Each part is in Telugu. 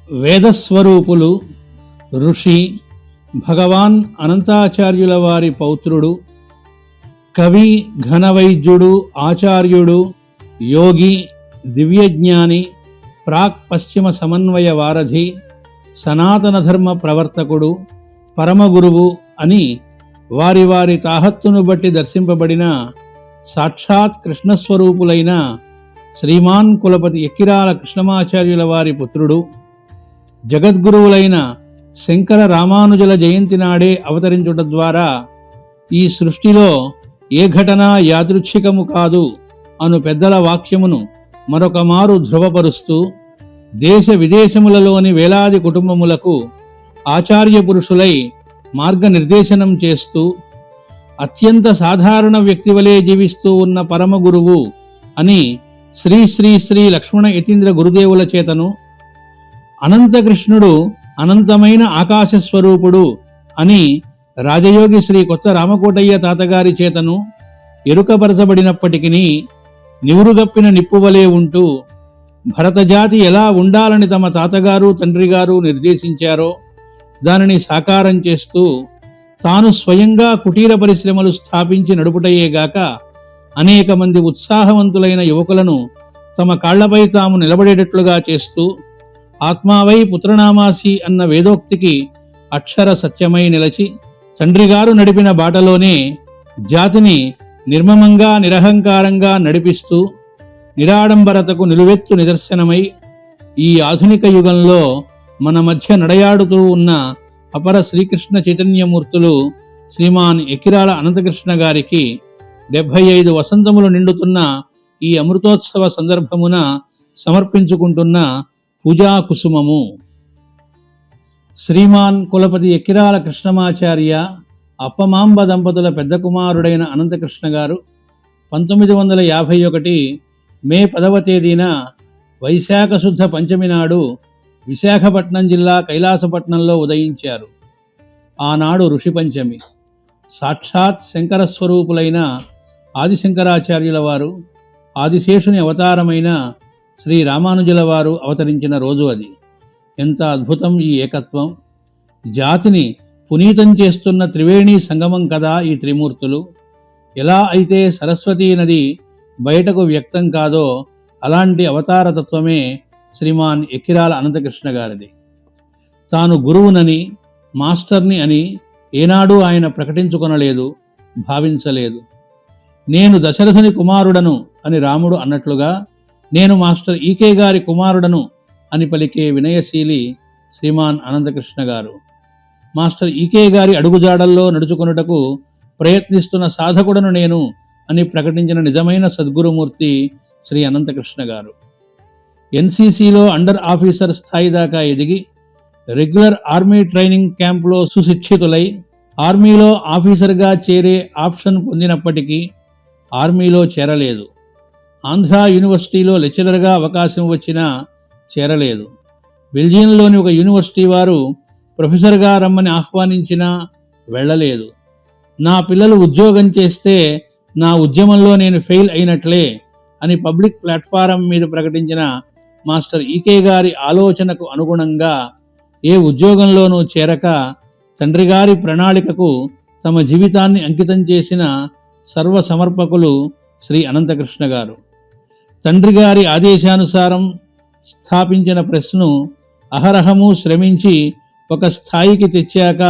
వేదస్వరూపులు ఋషి భగవాన్ అనంతాచార్యుల వారి పౌత్రుడు, కవి, ఘనవైద్యుడు, ఆచార్యుడు, యోగి, దివ్యజ్ఞాని, ప్రాక్ పశ్చిమ సమన్వయ వారధి, సనాతన ధర్మ ప్రవర్తకుడు, పరమగురువు అని వారి వారి తాహత్తును బట్టి దర్శింపబడిన సాక్షాత్ కృష్ణస్వరూపులైన శ్రీమాన్ కులపతి ఎక్కిరాల కృష్ణమాచార్యుల వారి పుత్రుడు, జగద్గురువులైన శంకర రామానుజుల జయంతి నాడే అవతరించుట ద్వారా ఈ సృష్టిలో ఏ ఘటన యాదృచ్ఛికము కాదు అను పెద్దల వాక్యమును మరొక మారు ధృవపరుస్తూ దేశ విదేశములలోని వేలాది కుటుంబములకు ఆచార్య పురుషులై మార్గనిర్దేశనం చేస్తూ అత్యంత సాధారణ వ్యక్తి వలె జీవిస్తూ ఉన్న పరమగురువు అని శ్రీ శ్రీ శ్రీ లక్ష్మణ యతీంద్ర గురుదేవుల చేతను, అనంతకృష్ణుడు అనంతమైన ఆకాశస్వరూపుడు అని రాజయోగి శ్రీ కొత్త రామకోటయ్య తాతగారి చేతను ఎరుకపరచబడినప్పటికీ నివురుగప్పిన నిప్పువలే ఉంటూ భరతజాతి ఎలా ఉండాలని తమ తాతగారు తండ్రిగారు నిర్దేశించారో దానిని సాకారం చేస్తూ తాను స్వయంగా కుటీర పరిశ్రమలు స్థాపించి నడుపుటయేగాక అనేక మంది ఉత్సాహవంతులైన యువకులను తమ కాళ్లపై తాము నిలబడేటట్లుగా చేస్తూ ఆత్మావై పుత్రనామాసి అన్న వేదోక్తికి అక్షర సత్యమై నిలచి తండ్రిగారు నడిపిన బాటలోనే జాతిని నిర్మమంగా నిరహంకారంగా నడిపిస్తూ నిరాడంబరతకు నిలువెత్తు నిదర్శనమై ఈ ఆధునిక యుగంలో మన మధ్య నడయాడుతూ ఉన్న అపర శ్రీకృష్ణ చైతన్యమూర్తులు శ్రీమాన్ ఎక్కిరాల అనంతకృష్ణ గారికి 75 వసంతములు నిండుతున్న ఈ అమృతోత్సవ సందర్భమున సమర్పించుకుంటున్న పూజా కుసుమము. శ్రీమాన్ కులపతి ఎక్కిరాల కృష్ణమాచార్య అప్పమాంబ దంపతుల పెద్ద కుమారుడైన అనంతకృష్ణ గారు 1951 మే 10వ తేదీన వైశాఖ శుద్ధ పంచమి నాడు విశాఖపట్నం జిల్లా కైలాసపట్నంలో ఉదయించారు. ఆనాడు ఋషి పంచమి. సాక్షాత్ శంకర స్వరూపులైన ఆదిశంకరాచార్యుల వారు, ఆదిశేషుని అవతారమైన శ్రీ రామానుజుల వారు అవతరించిన రోజు అది. ఎంత అద్భుతం ఈ ఏకత్వం! జాతిని పునీతం చేస్తున్న త్రివేణి సంగమం కదా ఈ త్రిమూర్తులు. ఎలా అయితే సరస్వతీ నది బయటకు వ్యక్తం కాదో అలాంటి అవతారతత్వమే శ్రీమాన్ ఎక్కిరాల అనంతకృష్ణ గారిది. తాను గురువునని, మాస్టర్ని అని ఏనాడూ ఆయన ప్రకటించుకొనలేదు, భావించలేదు. నేను దశరథుని కుమారుడను అని రాముడు అన్నట్లుగా నేను మాస్టర్ ఈకే గారి కుమారుడను అని పలికే వినయశీలి శ్రీమాన్ అనంతకృష్ణ గారు. మాస్టర్ ఈకే గారి అడుగుజాడల్లో నడుచుకొనుటకు ప్రయత్నిస్తున్న సాధకుడను నేను అని ప్రకటించిన నిజమైన సద్గురుమూర్తి శ్రీ అనంతకృష్ణ గారు. ఎన్సీసీలో అండర్ ఆఫీసర్ స్థాయి దాకా ఎదిగి రెగ్యులర్ ఆర్మీ ట్రైనింగ్ క్యాంపులో సుశిక్షితులై ఆర్మీలో ఆఫీసర్గా చేరే ఆప్షన్ పొందినప్పటికీ ఆర్మీలో చేరలేదు. ఆంధ్ర యూనివర్సిటీలో లెక్చరర్గా అవకాశం వచ్చినా చేరలేదు. బెల్జియంలోని ఒక యూనివర్సిటీ వారు ప్రొఫెసర్గా రమ్మని ఆహ్వానించినా వెళ్ళలేదు. నా పిల్లలు ఉద్యోగం చేస్తే నా ఉద్యమంలో నేను ఫెయిల్ అయినట్లే అని పబ్లిక్ ప్లాట్ఫారం మీద ప్రకటించిన మాస్టర్ ఈకే గారి ఆలోచనకు అనుగుణంగా ఏ ఉద్యోగంలోనూ చేరక తండ్రిగారి ప్రణాళికకు తమ జీవితాన్ని అంకితం చేసిన సర్వసమర్పకులు శ్రీ అనంతకృష్ణ గారు. తండ్రిగారి ఆదేశానుసారం స్థాపించిన ప్రెస్ను అహరహము శ్రమించి ఒక స్థాయికి తెచ్చాక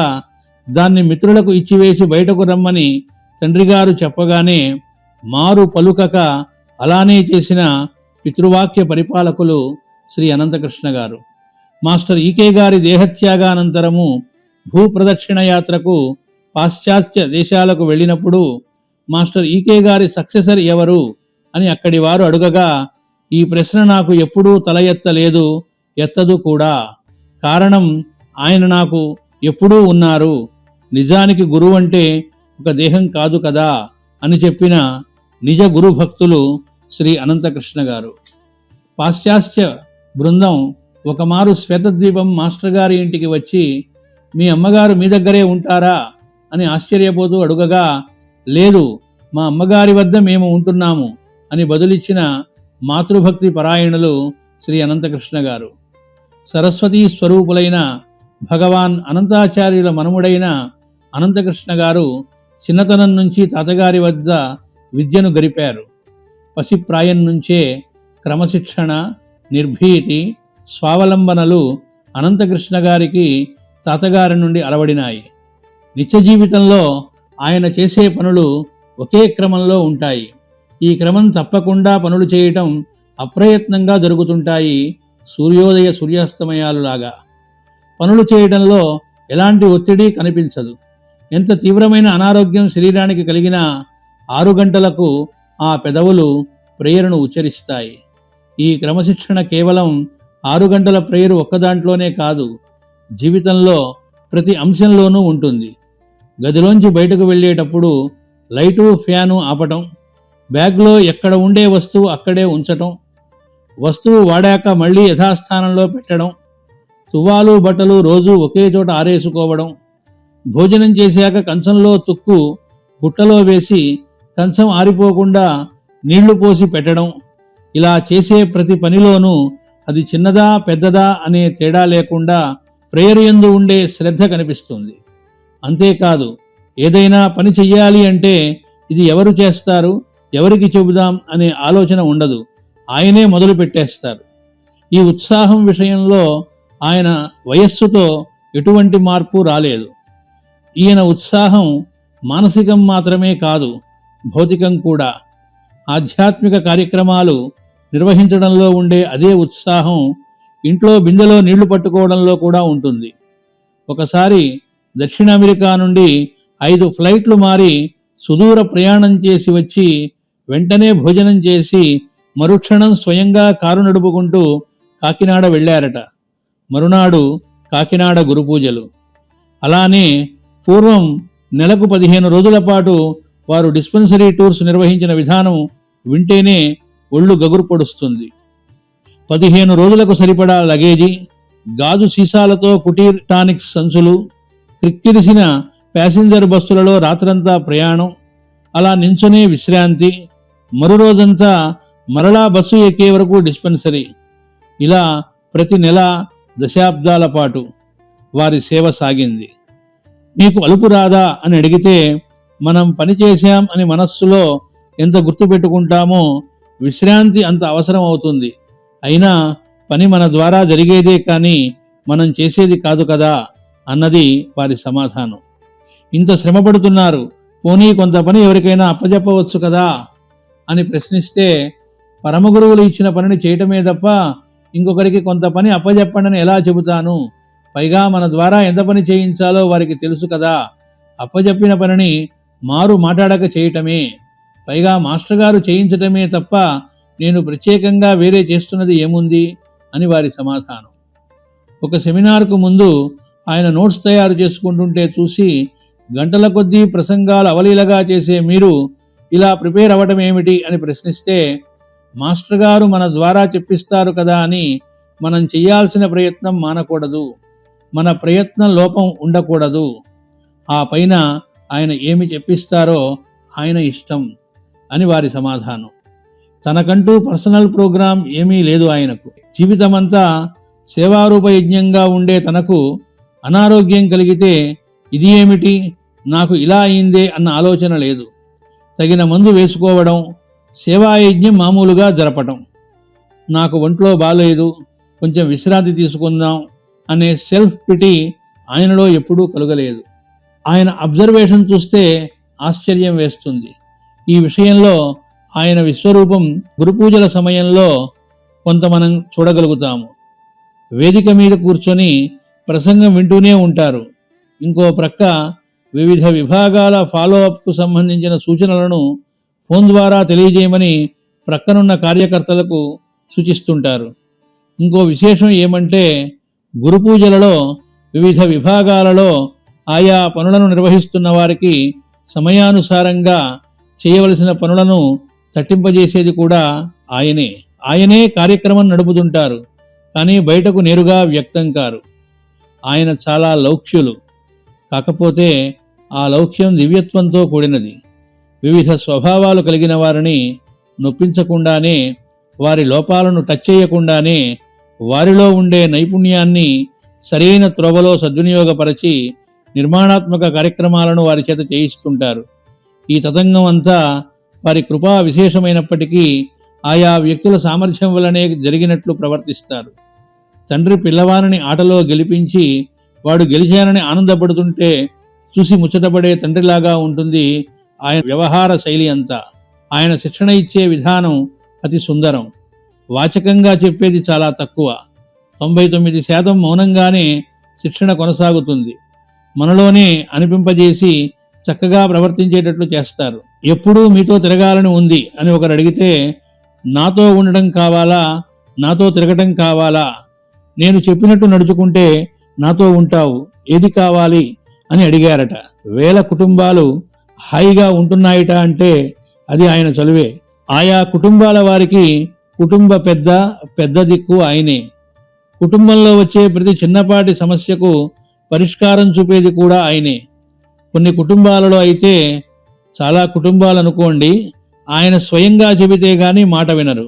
దాన్ని మిత్రులకు ఇచ్చివేసి బయటకు రమ్మని తండ్రిగారు చెప్పగానే మారు పలుకక అలానే చేసిన పితృవాక్య పరిపాలకులు శ్రీ అనంతకృష్ణ గారు. మాస్టర్ ఈకే గారి దేహత్యాగానంతరము భూప్రదక్షిణ యాత్రకు పాశ్చాత్య దేశాలకు వెళ్ళినప్పుడు మాస్టర్ ఈకే గారి సక్సెసర్ ఎవరు అని అక్కడి వారు అడుగగా ఈ ప్రశ్న నాకు ఎప్పుడూ తల ఎత్తలేదు, ఎత్తదు కూడా. కారణం ఆయన నాకు ఎప్పుడూ ఉన్నారు. నిజానికి గురువు అంటే ఒక దేహం కాదు కదా అని చెప్పిన నిజ గురు భక్తులు శ్రీ అనంతకృష్ణ గారు. పాశ్చాత్య బృందం ఒకమారు శ్వేతద్వీపం మాస్టర్ గారి ఇంటికి వచ్చి మీ అమ్మగారు మీ దగ్గరే ఉంటారా అని ఆశ్చర్యపోతూ అడుగగా లేదు, మా అమ్మగారి వద్ద మేము ఉంటున్నాము అని బదులిచ్చిన మాతృభక్తి పరాయణులు శ్రీ అనంతకృష్ణ గారు. సరస్వతీ స్వరూపులైన భగవాన్ అనంతాచార్యుల మనుముడైన అనంతకృష్ణ గారు చిన్నతనం నుంచి తాతగారి వద్ద విద్యను గరిపారు. పసిప్రాయం నుంచే క్రమశిక్షణ, నిర్భీతి, స్వావలంబనలు అనంతకృష్ణ గారికి తాతగారి నుండి అలవడినాయి. నిత్య జీవితంలో ఆయన చేసే పనులు ఒకే క్రమంలో ఉంటాయి. ఈ క్రమం తప్పకుండా పనులు చేయటం అప్రయత్నంగా జరుగుతుంటాయి, సూర్యోదయ సూర్యాస్తమయాలులాగా. పనులు చేయడంలో ఎలాంటి ఒత్తిడి కనిపించదు. ఎంత తీవ్రమైన అనారోగ్యం శరీరానికి కలిగినా 6 గంటలకు ఆ పెదవులు ప్రేయరును ఉచ్చరిస్తాయి. ఈ క్రమశిక్షణ కేవలం 6 గంటల ప్రేయరు ఒక్కదాంట్లోనే కాదు, జీవితంలో ప్రతి అంశంలోనూ ఉంటుంది. గదిలోంచి బయటకు వెళ్ళేటప్పుడు లైటు, ఫ్యాను ఆపటం, బ్యాగ్లో ఎక్కడ ఉండే వస్తువు అక్కడే ఉంచటం, వస్తువు వాడాక మళ్ళీ యథాస్థానంలో పెట్టడం, తువ్వాలు బట్టలు రోజు ఒకే చోట ఆరేసుకోవడం, భోజనం చేశాక కంచంలో తుక్కు బుట్టలో వేసి కంచం ఆరిపోకుండా నీళ్లు పోసి పెట్టడం, ఇలా చేసే ప్రతి పనిలోనూ అది చిన్నదా పెద్దదా అనే తేడా లేకుండా ప్రేయర్ యందు ఉండే శ్రద్ధ కనిపిస్తుంది. అంతేకాదు, ఏదైనా పని చెయ్యాలి అంటే ఇది ఎవరు చేస్తారు, ఎవరికి చెబుదాం అనే ఆలోచన ఉండదు, ఆయనే మొదలు పెట్టేస్తారు. ఈ ఉత్సాహం విషయంలో ఆయన వయస్సుతో ఎటువంటి మార్పు రాలేదు. ఈయన ఉత్సాహం మానసికం మాత్రమే కాదు, భౌతికం కూడా. ఆధ్యాత్మిక కార్యక్రమాలు నిర్వహించడంలో ఉండే అదే ఉత్సాహం ఇంట్లో బిందెలో నీళ్లు పట్టుకోవడంలో కూడా ఉంటుంది. ఒకసారి దక్షిణ అమెరికా నుండి 5 ఫ్లైట్లు మారి సుదూర ప్రయాణం చేసి వచ్చి వెంటనే భోజనం చేసి మరుక్షణం స్వయంగా కారు నడుపుకుంటూ కాకినాడ వెళ్ళారట. మరునాడు కాకినాడ గురుపూజలు. అలానే పూర్వం నెలకు 15 రోజుల పాటు వారు డిస్పెన్సరీ టూర్స్ నిర్వహించిన విధానం వింటేనే ఒళ్ళు గగురు పొడుస్తుంది. 15 రోజులకు సరిపడా లగేజీ, గాజు సీసాలతో కుటీర్ టానిక్స్ సంచులు, క్రిక్కిరిసిన ప్యాసింజర్ బస్సులలో రాత్రంతా ప్రయాణం, అలా నించునే విశ్రాంతి, మరో రోజంతా మరలా బస్సు ఎక్కే వరకు డిస్పెన్సరీ. ఇలా ప్రతి నెల దశాబ్దాల పాటు వారి సేవ సాగింది. మీకు అలుపు రాదా అని అడిగితే మనం పని చేశాం అని మనస్సులో ఎంత గుర్తుపెట్టుకుంటామో విశ్రాంతి అంత అవసరం అవుతుంది. అయినా పని మన ద్వారా జరిగేదే కానీ మనం చేసేది కాదు కదా అన్నది వారి సమాధానం. ఇంత శ్రమపడుతున్నారు, పోనీ కొంత పని ఎవరికైనా అప్పజెప్పవచ్చు కదా అని ప్రశ్నిస్తే, పరమగురువులు ఇచ్చిన పనిని చేయటమే తప్ప ఇంకొకరికి కొంత పని అప్పజెప్పండి ఎలా చెబుతాను? పైగా మన ద్వారా ఎంత పని చేయించాలో వారికి తెలుసు కదా. అప్పజెప్పిన పనిని మారు మాట్లాడక చేయటమే, పైగా మాస్టర్ గారు చేయించటమే తప్ప నేను ప్రత్యేకంగా వేరే చేస్తున్నది ఏముంది అని వారి సమాధానం. ఒక సెమినార్కు ముందు ఆయన నోట్స్ తయారు చేసుకుంటుంటే చూసి, గంటల కొద్దీ ప్రసంగాలు అవలీలగా చేసే మీరు ఇలా ప్రిపేర్ అవ్వటం ఏమిటి అని ప్రశ్నిస్తే, మాస్టర్ గారు మన ద్వారా చెప్పిస్తారు కదా అని మనం చేయాల్సిన ప్రయత్నం మానకూడదు, మన ప్రయత్నం లోపం ఉండకూడదు. ఆ పైన ఆయన ఏమి చెప్పిస్తారో ఆయన ఇష్టం అని వారి సమాధానం. తనకంటూ పర్సనల్ ప్రోగ్రాం ఏమీ లేదు ఆయనకు. జీవితమంతా సేవారూప యజ్ఞంగా ఉండే తనకు అనారోగ్యం కలిగితే ఇది ఏమిటి, నాకు ఇలా అయిందే అన్న ఆలోచన లేదు. తగిన మందు వేసుకోవడం, సేవాయజ్ఞం మామూలుగా జరపటం. నాకు ఒంట్లో బాలేదు, కొంచెం విశ్రాంతి తీసుకుందాం అనే సెల్ఫ్ పిటి ఆయనలో ఎప్పుడూ కలుగలేదు. ఆయన అబ్జర్వేషన్ చూస్తే ఆశ్చర్యం వేస్తుంది. ఈ విషయంలో ఆయన విశ్వరూపం గురుపూజల సమయంలో కొంత మనం చూడగలుగుతాము. వేదిక మీద కూర్చొని ప్రసంగం వింటూనే ఉంటారు. ఇంకో ప్రక్క వివిధ విభాగాల ఫాలోఅప్కు సంబంధించిన సూచనలను ఫోన్ ద్వారా తెలియజేయమని ప్రక్కనున్న కార్యకర్తలకు సూచిస్తుంటారు. ఇంకో విశేషం ఏమంటే, గురుపూజలలో వివిధ విభాగాలలో ఆయా పనులను నిర్వహిస్తున్న వారికి సమయానుసారంగా చేయవలసిన పనులను తట్టింపజేసేది కూడా ఆయనే కార్యక్రమం నడుపుతుంటారు, కానీ బయటకు నేరుగా వ్యక్తం కారు. ఆయన చాలా లౌక్యులు. కాకపోతే ఆ లౌక్యం దివ్యత్వంతో కూడినది. వివిధ స్వభావాలు కలిగిన వారిని నొప్పించకుండానే, వారి లోపాలను టచ్ చేయకుండానే వారిలో ఉండే నైపుణ్యాన్ని సరైన త్రోవలో సద్వినియోగపరచి నిర్మాణాత్మక కార్యక్రమాలను వారి చేత చేయిస్తుంటారు. ఈ తతంగం అంతా వారి కృపా విశేషమైనప్పటికీ ఆయా వ్యక్తుల సామర్థ్యం వల్లనే జరిగినట్లు ప్రవర్తిస్తారు. తండ్రి పిల్లవారిని ఆటలో గెలిపించి వాడు గెలిచానని ఆనందపడుతుంటే చూసి ముచ్చటపడే తండ్రిలాగా ఉంటుంది ఆయన వ్యవహార శైలి అంతా. ఆయన శిక్షణ ఇచ్చే విధానం అతి సుందరం. వాచకంగా చెప్పేది చాలా తక్కువ. 99% మౌనంగానే శిక్షణ కొనసాగుతుంది. మనలోనే అనిపింపజేసి చక్కగా ప్రవర్తించేటట్లు చేస్తారు. ఎప్పుడూ మీతో తిరగాలని ఉంది అని ఒకరు అడిగితే, నాతో ఉండడం కావాలా, నాతో తిరగటం కావాలా, నేను చెప్పినట్టు నడుచుకుంటే నాతో ఉంటావు, ఏది కావాలి అని అడిగారట. 1000 కుటుంబాలు హాయిగా ఉంటున్నాయిట అంటే అది ఆయన చలువే. ఆయా కుటుంబాల వారికి కుటుంబ పెద్ద దిక్కు ఆయనే. కుటుంబంలో వచ్చే ప్రతి చిన్నపాటి సమస్యకు పరిష్కారం చూపేది కూడా ఆయనే. కొన్ని కుటుంబాలలో అయితే, చాలా కుటుంబాలు అనుకోండి, ఆయన స్వయంగా చెబితే గాని మాట వినరు.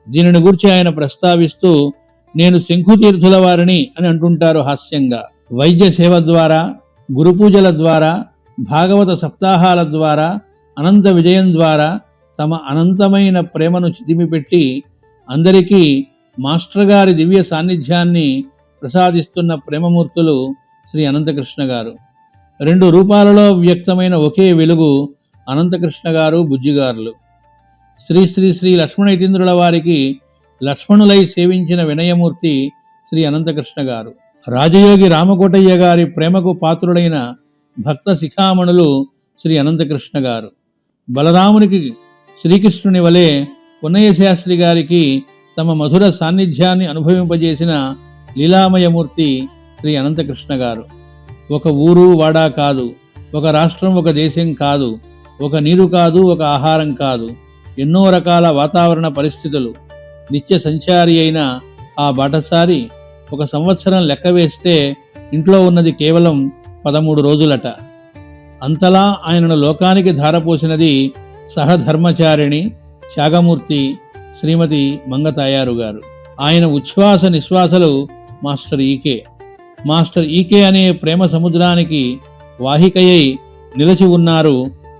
దీనిని గురించి ఆయన ప్రస్తావిస్తూ, నేను శంఖుతీర్థుల వారిని అని అంటుంటారు హాస్యంగా. వైద్య సేవ ద్వారా, గురుపూజల ద్వారా, భాగవత సప్తాహాల ద్వారా, అనంత విజయం ద్వారా తమ అనంతమైన ప్రేమను చితిమిపెట్టి అందరికీ మాస్టర్ గారి దివ్య సాన్నిధ్యాన్ని ప్రసాదిస్తున్న ప్రేమమూర్తులు శ్రీ అనంతకృష్ణ గారు. 2 రూపాలలో వ్యక్తమైన ఒకే వెలుగు అనంతకృష్ణ గారు, బుజ్జిగారులు. శ్రీ శ్రీ శ్రీ లక్ష్మణ యతీంద్రుల వారికి లక్ష్మణులై సేవించిన వినయమూర్తి శ్రీ అనంతకృష్ణ గారు. రాజయోగి రామకోటయ్య గారి ప్రేమకు పాత్రుడైన భక్త శిఖామణులు శ్రీ అనంతకృష్ణ గారు. బలరామునికి శ్రీకృష్ణుని వలె పున్నయ్య శాస్త్రి గారికి తమ మధుర సాన్నిధ్యాన్ని అనుభవింపజేసిన లీలామయమూర్తి శ్రీ అనంతకృష్ణ గారు. ఒక ఊరు వాడా కాదు, ఒక రాష్ట్రం ఒక దేశం కాదు, ఒక నీరు కాదు, ఒక ఆహారం కాదు, ఎన్నో రకాల వాతావరణ పరిస్థితులు. నిత్య సంచారి అయిన ఆ బాటసారి 1 సంవత్సరం లెక్క వేస్తే ఇంట్లో ఉన్నది కేవలం 13 రోజులట. అంతలా ఆయనను లోకానికి ధారపోసినది సహధర్మచారిణి త్యాగమూర్తి శ్రీమతి మంగతాయారు గారు. ఆయన ఉచ్ఛ్వాస నిశ్వాసలు మాస్టర్ ఈకే అనే ప్రేమ సముద్రానికి వాహికయ్యి నిలిచి ఉన్నారు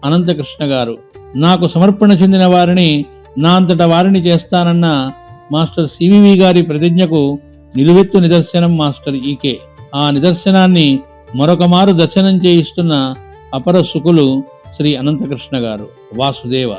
అనంతకృష్ణ గారు. నాకు సమర్పణ చెందిన వారిని నా అంతట వారిని చేస్తానన్న మాస్టర్ సివివి గారి ప్రతిజ్ఞకు నిలువెత్తు నిదర్శనం మాస్టర్ ఈకే. ఆ నిదర్శనాన్ని మరొక మారు దర్శనం చేయిస్తున్న అపర సుకులు శ్రీ అనంతకృష్ణ గారు. వాసుదేవ.